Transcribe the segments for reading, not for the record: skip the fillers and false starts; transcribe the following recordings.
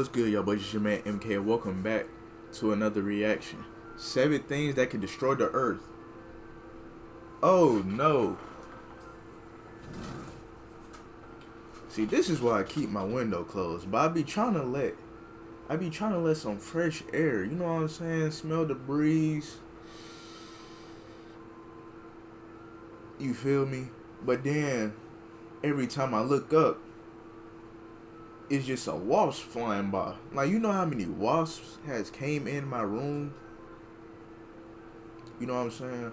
What's good, y'all boys? It's your man MK. Welcome back to another reaction. 7 things that could destroy the earth. Oh no. See, this is why I keep my window closed. But I be trying to let some fresh air. You know what I'm saying? Smell the breeze. You feel me? But then every time I look up, it's just a wasp flying by. Like, you know how many wasps has came in my room? You know what I'm saying?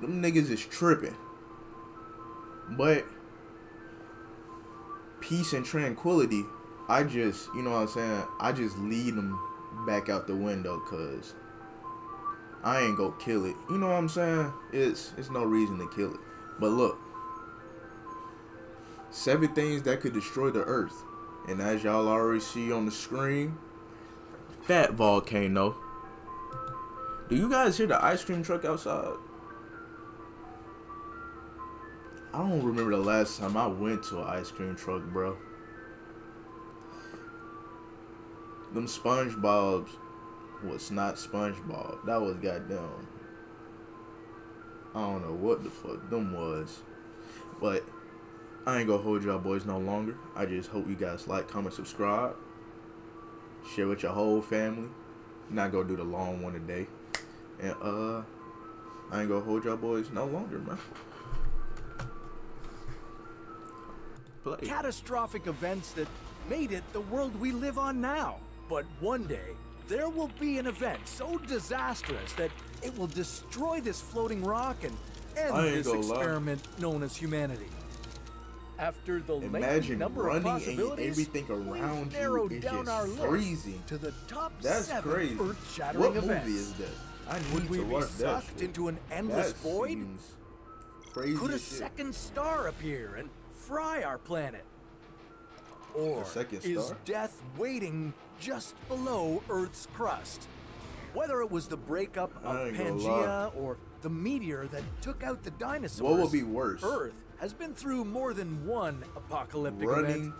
Them niggas is tripping. But peace and tranquility, I just, you know what I'm saying? I just lead them back out the window, cause I ain't gonna kill it. You know what I'm saying? It's no reason to kill it. But look. 7 things that could destroy the earth. And as y'all already see on the screen, that volcano. Do you guys hear the ice cream truck outside? I don't remember the last time I went to an ice cream truck, bro. Them SpongeBob's was not SpongeBob. That was goddamn. I don't know what the fuck them was. But I ain't gonna hold y'all boys no longer. I just hope you guys like, comment, subscribe. Share with your whole family. Not gonna do the long one today. And I ain't gonna hold y'all boys no longer, man. Play. Catastrophic events that made it the world we live on now. But one day, there will be an event so disastrous that it will destroy this floating rock and end this experiment known as humanity. After the imagine number of running and everything around you is just freezing. To the top That's 7 crazy. earth-shattering What events. movie is that? I Would need we to be watch that sucked shit. into an endless That void? seems crazy. Could a as shit. second star appear and fry our planet? Or is death waiting just below Earth's crust? Whether it was the breakup of Pangea or the meteor that took out the dinosaurs, what will be worse? Earth has been through more than one apocalyptic Running,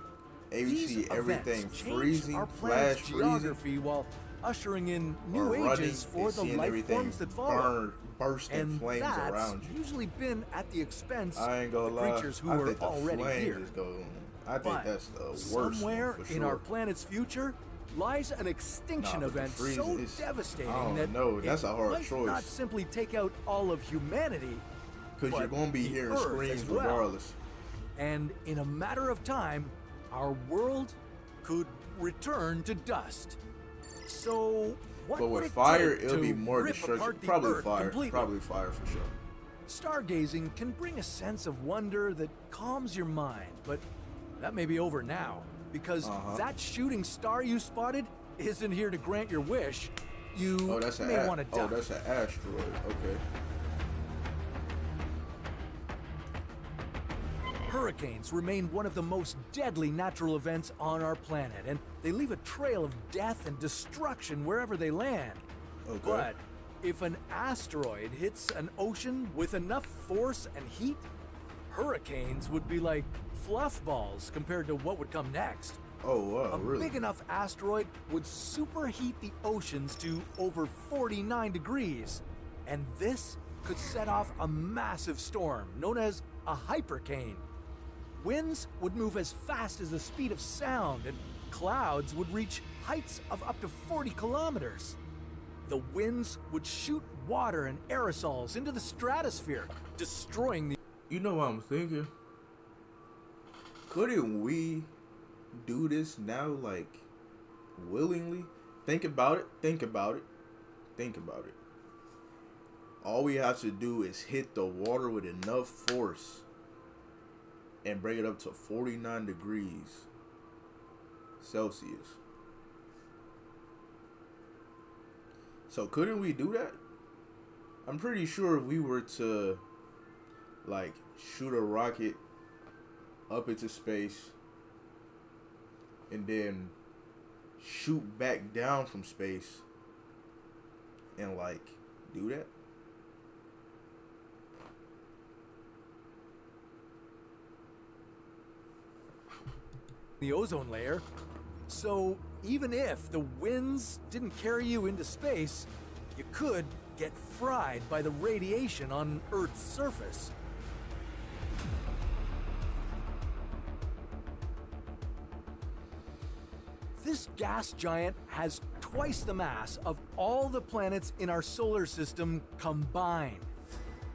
event. These everything freezing, our flash planet's geography while ushering in new ages for the life forms that follow. Bursting flames around you. Usually been at the expense I ain't gonna of the creatures who are already here. I think that's the worst. Somewhere for sure. in our planet's future lies an extinction event so devastating that that's a hard choice. Not simply take out all of humanity, because you're gonna be hearing screams regardless. And in a matter of time, our world could return to dust. So what but would with it fire, take it'll be to more rip destruction. apart the Probably Earth fire. completely? Probably fire for sure. Stargazing can bring a sense of wonder that calms your mind, but that may be over now, because that shooting star you spotted isn't here to grant your wish. You may want to die. Oh, that's an asteroid. Okay. Hurricanes remain one of the most deadly natural events on our planet, and they leave a trail of death and destruction wherever they land. Okay. But if an asteroid hits an ocean with enough force and heat, hurricanes would be like fluff balls compared to what would come next. Oh, wow, really? A big enough asteroid would superheat the oceans to over 49 degrees, and this could set off a massive storm known as a hypercane. Winds would move as fast as the speed of sound, and clouds would reach heights of up to 40 kilometers. The winds would shoot water and aerosols into the stratosphere, destroying the... You know what I'm thinking? Couldn't we do this now, like, willingly? Think about it. Think about it. Think about it. All we have to do is hit the water with enough force and bring it up to 49 degrees Celsius. So couldn't we do that? I'm pretty sure if we were to, like, shoot a rocket up into space and then shoot back down from space and, like, do that. the ozone layer, So even if the winds didn't carry you into space, you could get fried by the radiation on Earth's surface. This gas giant has twice the mass of all the planets in our solar system combined.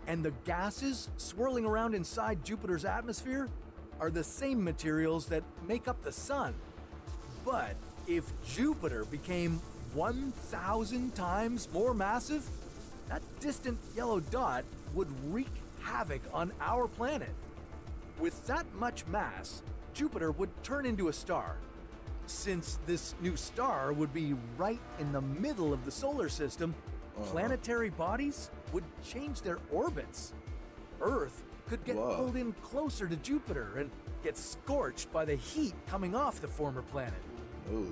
And the gases swirling around inside Jupiter's atmosphere are the same materials that make up the sun. But if Jupiter became 1,000 times more massive, that distant yellow dot would wreak havoc on our planet. With that much mass, Jupiter would turn into a star. Since this new star would be right in the middle of the solar system, planetary bodies would change their orbits. Earth could get pulled in closer to Jupiter and get scorched by the heat coming off the former planet.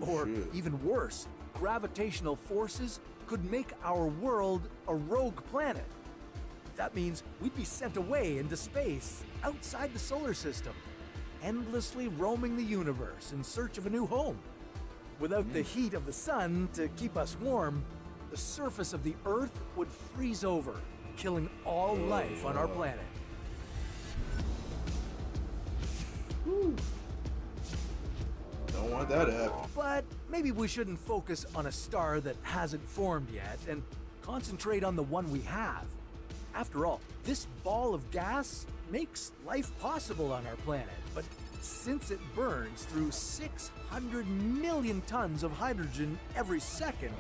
Or even worse, gravitational forces could make our world a rogue planet. That means we'd be sent away into space, outside the solar system, endlessly roaming the universe in search of a new home. Without the heat of the sun to keep us warm, the surface of the Earth would freeze over, killing all life on our planet. Don't want that to happen. But maybe we shouldn't focus on a star that hasn't formed yet and concentrate on the one we have. After all, this ball of gas makes life possible on our planet, but since it burns through 600 million tons of hydrogen every second,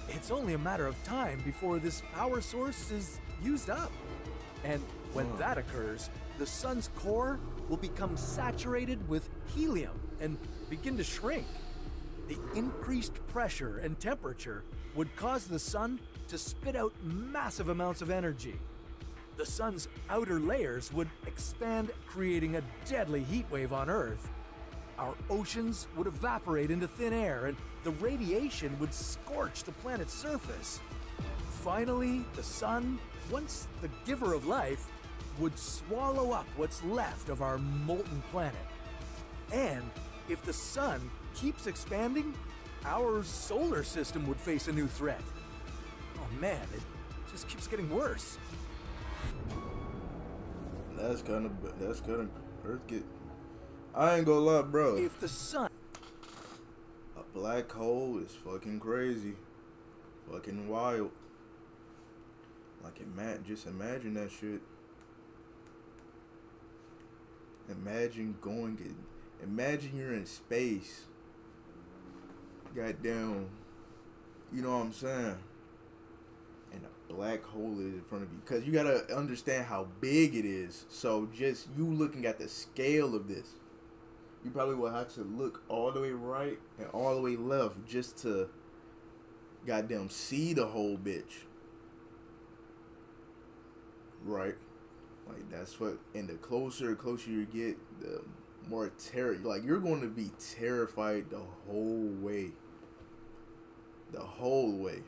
it's only a matter of time before this power source is used up. And when that occurs, the sun's core will become saturated with helium and begin to shrink. The increased pressure and temperature would cause the sun to spit out massive amounts of energy. The sun's outer layers would expand, creating a deadly heat wave on Earth. Our oceans would evaporate into thin air, and the radiation would scorch the planet's surface. Finally, the sun, once the giver of life, would swallow up what's left of our molten planet. And if the sun keeps expanding, our solar system would face a new threat. Oh man, it just keeps getting worse. That's kind of Earth get. I ain't gonna lie, bro. If the sun, a black hole is fucking crazy, fucking wild. Like just imagine that shit. Imagine imagine you're in space. Goddamn, you know what I'm saying? And a black hole is in front of you, because you gotta understand how big it is. So just you looking at the scale of this, you probably will have to look all the way right and all the way left just to goddamn see the whole bitch. Right? Like that's what, and the closer you get, the more terror. Like you're going to be terrified the whole way. The whole way.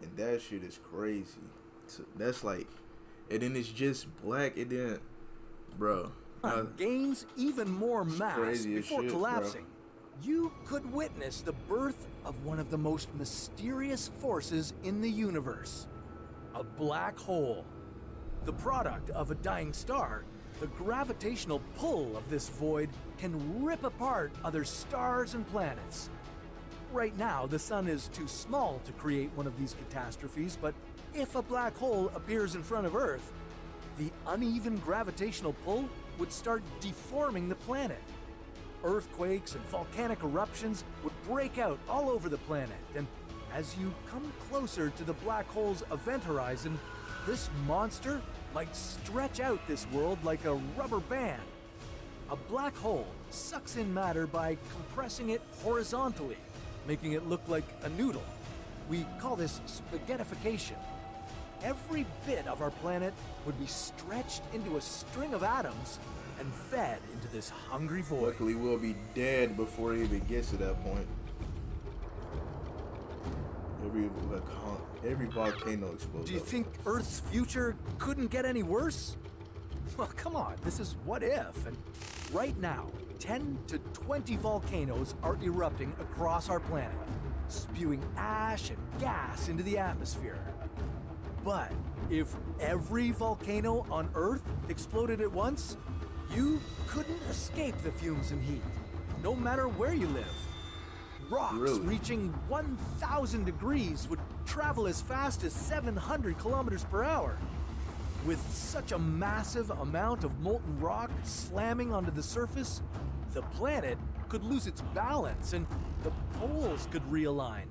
And that shit is crazy. So that's like, and then it's just black, and then, bro, gains even more mass before shit, collapsing. Bro. You could witness the birth of one of the most mysterious forces in the universe, a black hole. The product of a dying star, the gravitational pull of this void can rip apart other stars and planets. Right now, the sun is too small to create one of these catastrophes, but if a black hole appears in front of Earth, the uneven gravitational pull would start deforming the planet. Earthquakes and volcanic eruptions would break out all over the planet, and as you come closer to the black hole's event horizon, this monster might stretch out this world like a rubber band. A black hole sucks in matter by compressing it horizontally, making it look like a noodle. We call this spaghettification. Every bit of our planet would be stretched into a string of atoms and fed into this hungry void. Luckily, we'll be dead before it even gets to that point. Every volcano explodes. Do you think Earth's future couldn't get any worse? Well, come on, this is what if, and right now, 10 to 20 volcanoes are erupting across our planet, spewing ash and gas into the atmosphere. But if every volcano on Earth exploded at once, you couldn't escape the fumes and heat, no matter where you live. Rocks reaching 1,000 degrees would travel as fast as 700 kilometers per hour. With such a massive amount of molten rock slamming onto the surface, the planet could lose its balance and the poles could realign.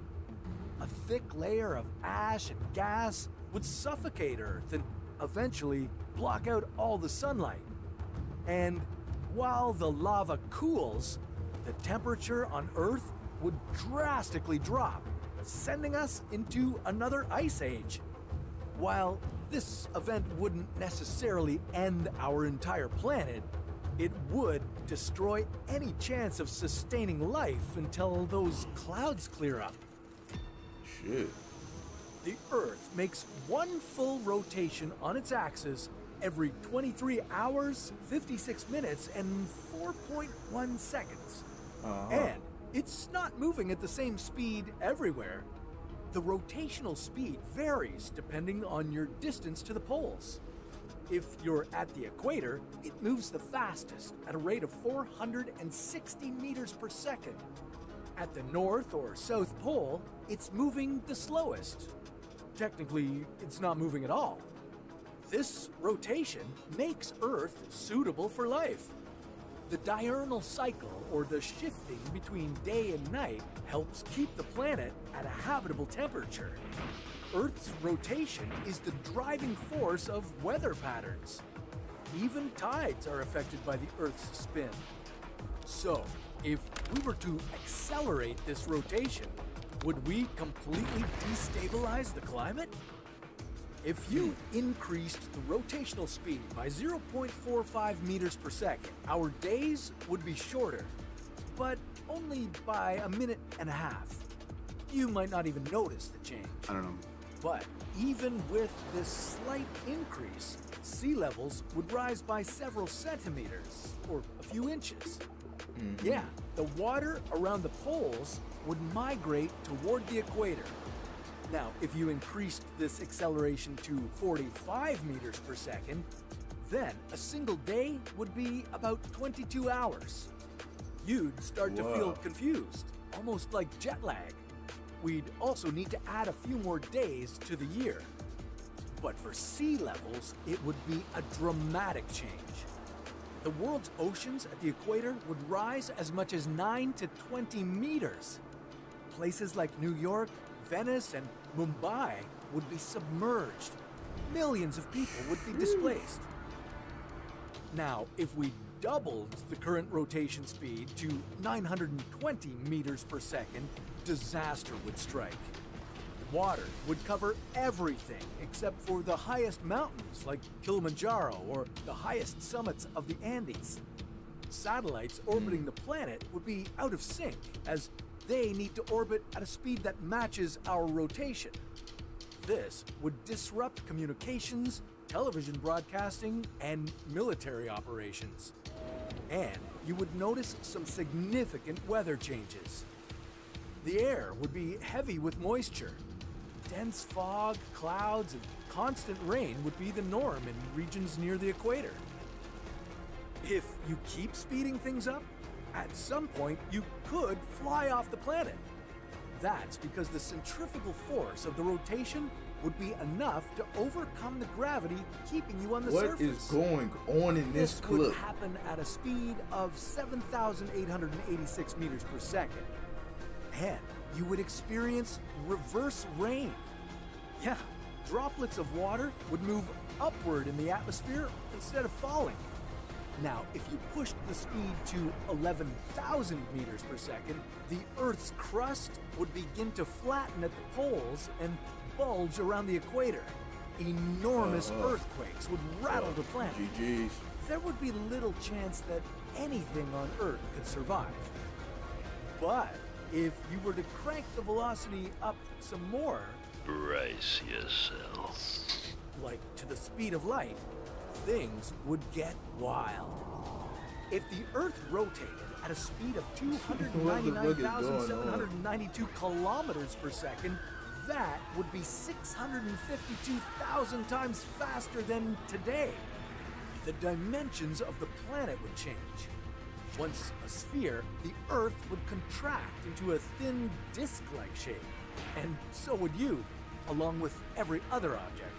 A thick layer of ash and gas would suffocate Earth and eventually block out all the sunlight. And while the lava cools, the temperature on Earth would drastically drop, sending us into another ice age. While this event wouldn't necessarily end our entire planet, it would destroy any chance of sustaining life until those clouds clear up. Shit. The Earth makes one full rotation on its axis every 23 hours, 56 minutes, and 4.1 seconds. And it's not moving at the same speed everywhere. The rotational speed varies depending on your distance to the poles. If you're at the equator, it moves the fastest at a rate of 460 meters per second. At the North or South Pole, it's moving the slowest. Technically, it's not moving at all. This rotation makes Earth suitable for life. The diurnal cycle, or the shifting between day and night, helps keep the planet at a habitable temperature. Earth's rotation is the driving force of weather patterns. Even tides are affected by the Earth's spin. So, if we were to accelerate this rotation, would we completely destabilize the climate? If you increased the rotational speed by 0.45 meters per second, our days would be shorter, but only by a minute and a half. You might not even notice the change. I don't know. But even with this slight increase, sea levels would rise by several centimeters, or a few inches. Yeah, the water around the poles would migrate toward the equator. Now, if you increased this acceleration to 45 meters per second, then a single day would be about 22 hours. You'd start to feel confused, almost like jet lag. We'd also need to add a few more days to the year. But for sea levels, it would be a dramatic change. The world's oceans at the equator would rise as much as 9 to 20 meters. Places like New York, Venice, and Mumbai would be submerged. Millions of people would be displaced. Now, if we doubled the current rotation speed to 920 meters per second, disaster would strike. Water would cover everything except for the highest mountains like Kilimanjaro or the highest summits of the Andes. Satellites orbiting the planet would be out of sync as they need to orbit at a speed that matches our rotation. This would disrupt communications, television broadcasting, and military operations. And you would notice some significant weather changes. The air would be heavy with moisture. Dense fog, clouds, and constant rain would be the norm in regions near the equator. If you keep speeding things up, at some point you could fly off the planet. That's because the centrifugal force of the rotation would be enough to overcome the gravity keeping you on the surface. What is going on in this clip? This would happen at a speed of 7,886 meters per second. And you would experience reverse rain. Yeah, droplets of water would move upward in the atmosphere instead of falling. Now, if you pushed the speed to 11,000 meters per second, the Earth's crust would begin to flatten at the poles and bulge around the equator. Enormous earthquakes would rattle the planet. GG's. There would be little chance that anything on Earth could survive. But if you were to crank the velocity up some more, brace yourself, like to the speed of light, things would get wild. If the Earth rotated at a speed of 299,792 kilometers per second, that would be 652,000 times faster than today. The dimensions of the planet would change. Once a sphere, the Earth would contract into a thin disc-like shape, and so would you, along with every other object.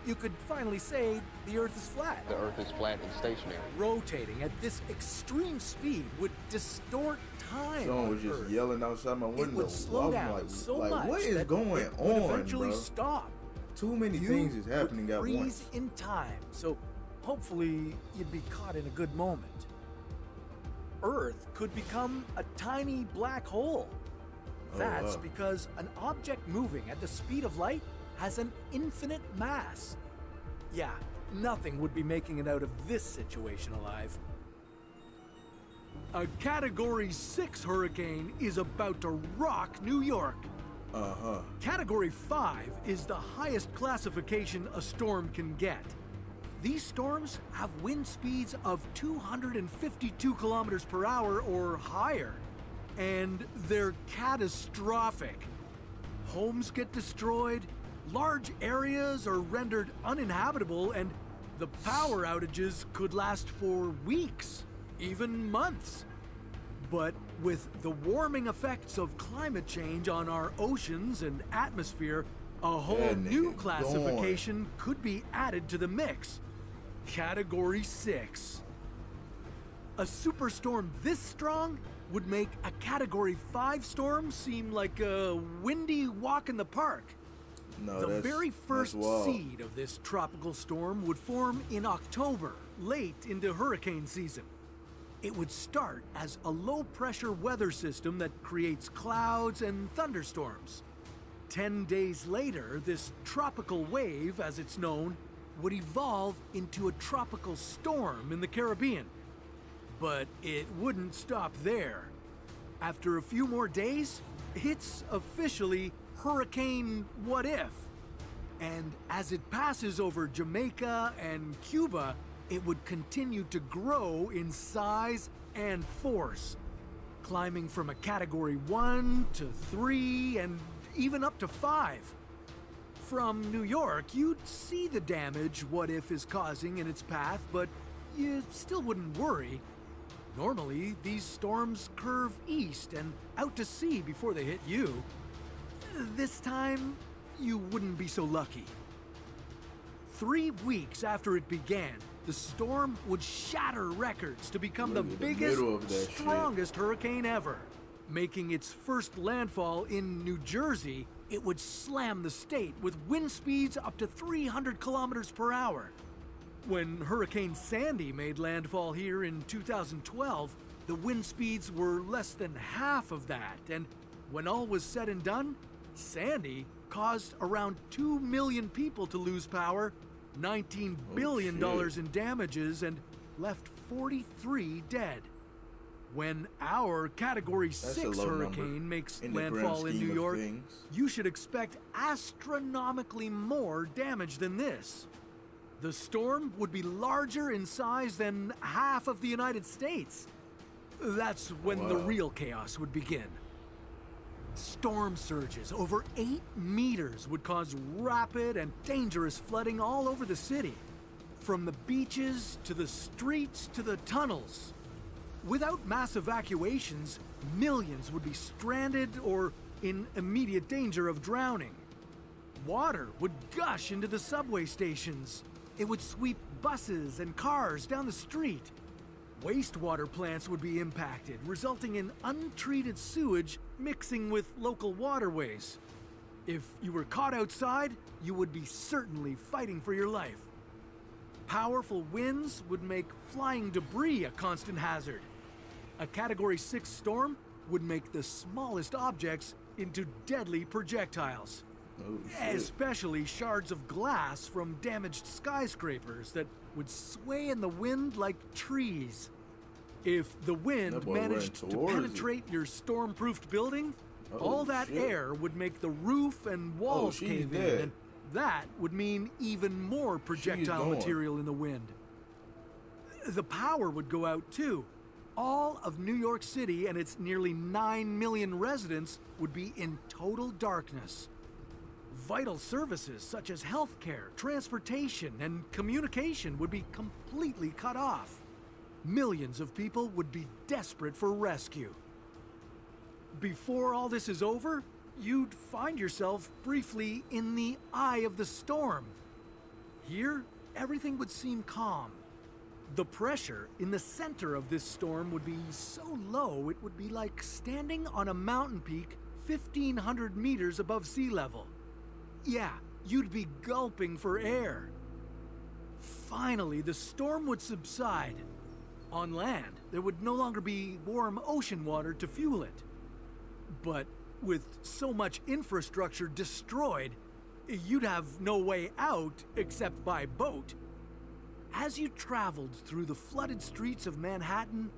You could finally say the Earth is flat. The Earth is flat and stationary. Rotating at this extreme speed would distort time. Someone was on just Earth. yelling outside my window. It would slow I'm down like, so like, much what is that going it would on, eventually bro? stop. Too many You things is happening would at freeze once. in time, so hopefully you'd be caught in a good moment. Earth could become a tiny black hole. That's wow. because an object moving at the speed of light has an infinite mass. Yeah, nothing would be making it out of this situation alive. A Category 6 hurricane is about to rock New York. Category 5 is the highest classification a storm can get. These storms have wind speeds of 252 kilometers per hour or higher, and they're catastrophic. Homes get destroyed, large areas are rendered uninhabitable, and the power outages could last for weeks, even months. But with the warming effects of climate change on our oceans and atmosphere, a whole That new nigga classification could be added to the mix. Category 6. A superstorm this strong would make a Category 5 storm seem like a windy walk in the park. No, The very first that's wild. seed of this tropical storm would form in October, late into hurricane season. It would start as a low-pressure weather system that creates clouds and thunderstorms. 10 days later, this tropical wave, as it's known, would evolve into a tropical storm in the Caribbean. But it wouldn't stop there. After a few more days, it's officially Hurricane What If. And as it passes over Jamaica and Cuba, it would continue to grow in size and force, climbing from a Category 1 to 3 and even up to 5. From New York, you'd see the damage What If is causing in its path, but you still wouldn't worry. Normally, these storms curve east and out to sea before they hit you. This time, you wouldn't be so lucky. 3 weeks after it began, the storm would shatter records to become the Look at the biggest, middle of that shit. strongest hurricane ever. Making its first landfall in New Jersey, it would slam the state with wind speeds up to 300 kilometers per hour. When Hurricane Sandy made landfall here in 2012, the wind speeds were less than half of that, and when all was said and done, Sandy caused around 2 million people to lose power, $19 billion shit. in damages, and left 43 dead. When our Category a 6 low number hurricane makes in the grand landfall in scheme New of York, things. you should expect astronomically more damage than this. The storm would be larger in size than half of the United States. That's when the Wow. real chaos would begin. Storm surges over 8 meters would cause rapid and dangerous flooding all over the city, from the beaches to the streets to the tunnels. Without mass evacuations, millions would be stranded or in immediate danger of drowning. Water would gush into the subway stations. It would sweep buses and cars down the street. Wastewater plants would be impacted, resulting in untreated sewage mixing with local waterways. If you were caught outside, you would be certainly fighting for your life. Powerful winds would make flying debris a constant hazard. A Category 6 storm would make the smallest objects into deadly projectiles. Oh, shit. Especially shards of glass from damaged skyscrapers that would sway in the wind like trees. If the wind That boy managed ran to towards it. penetrate your storm-proofed building, Oh, all that shit. air would make the roof and walls she's cave in, dead. and that would mean even more projectile gone. material in the wind. The power would go out too. All of New York City and its nearly 9 million residents would be in total darkness. Vital services such as healthcare, transportation, and communication would be completely cut off. Millions of people would be desperate for rescue. Before all this is over, you'd find yourself briefly in the eye of the storm. Here, everything would seem calm. The pressure in the center of this storm would be so low it would be like standing on a mountain peak 1,500 meters above sea level. Yeah, you'd be gulping for air. Finally, the storm would subside. On land, there would no longer be warm ocean water to fuel it. But with so much infrastructure destroyed, you'd have no way out except by boat. As you traveled through the flooded streets of Manhattan,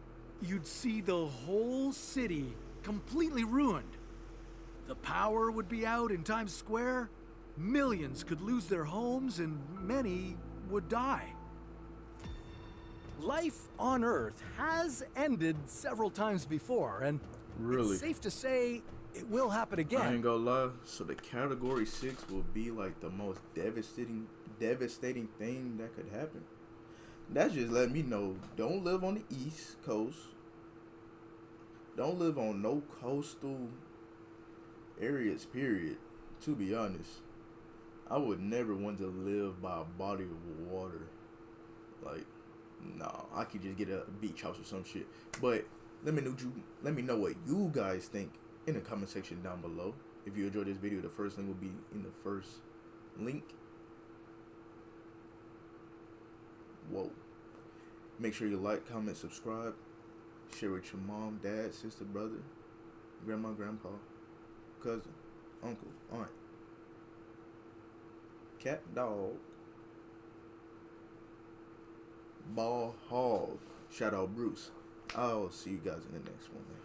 you'd see the whole city completely ruined. The power would be out in Times Square, millions could lose their homes, and many would die. Life on Earth has ended several times before, and Really? it's safe to say it will happen I again. ain't gonna lie. So the Category 6 will be like the most devastating thing that could happen. That's just letting me know, don't live on the East Coast. Don't live on no coastal areas, period. To be honest, I would never want to live by a body of water. Like, nah, I could just get a beach house or some shit. But let me know what you guys think in the comment section down below. If you enjoyed this video, the first link will be in the first link. Whoa. Make sure you like, comment, subscribe. Share with your mom, dad, sister, brother, grandma, grandpa, cousin, uncle, aunt, cat, dog, ball, hog. Shout out Bruce. I'll see you guys in the next one, man.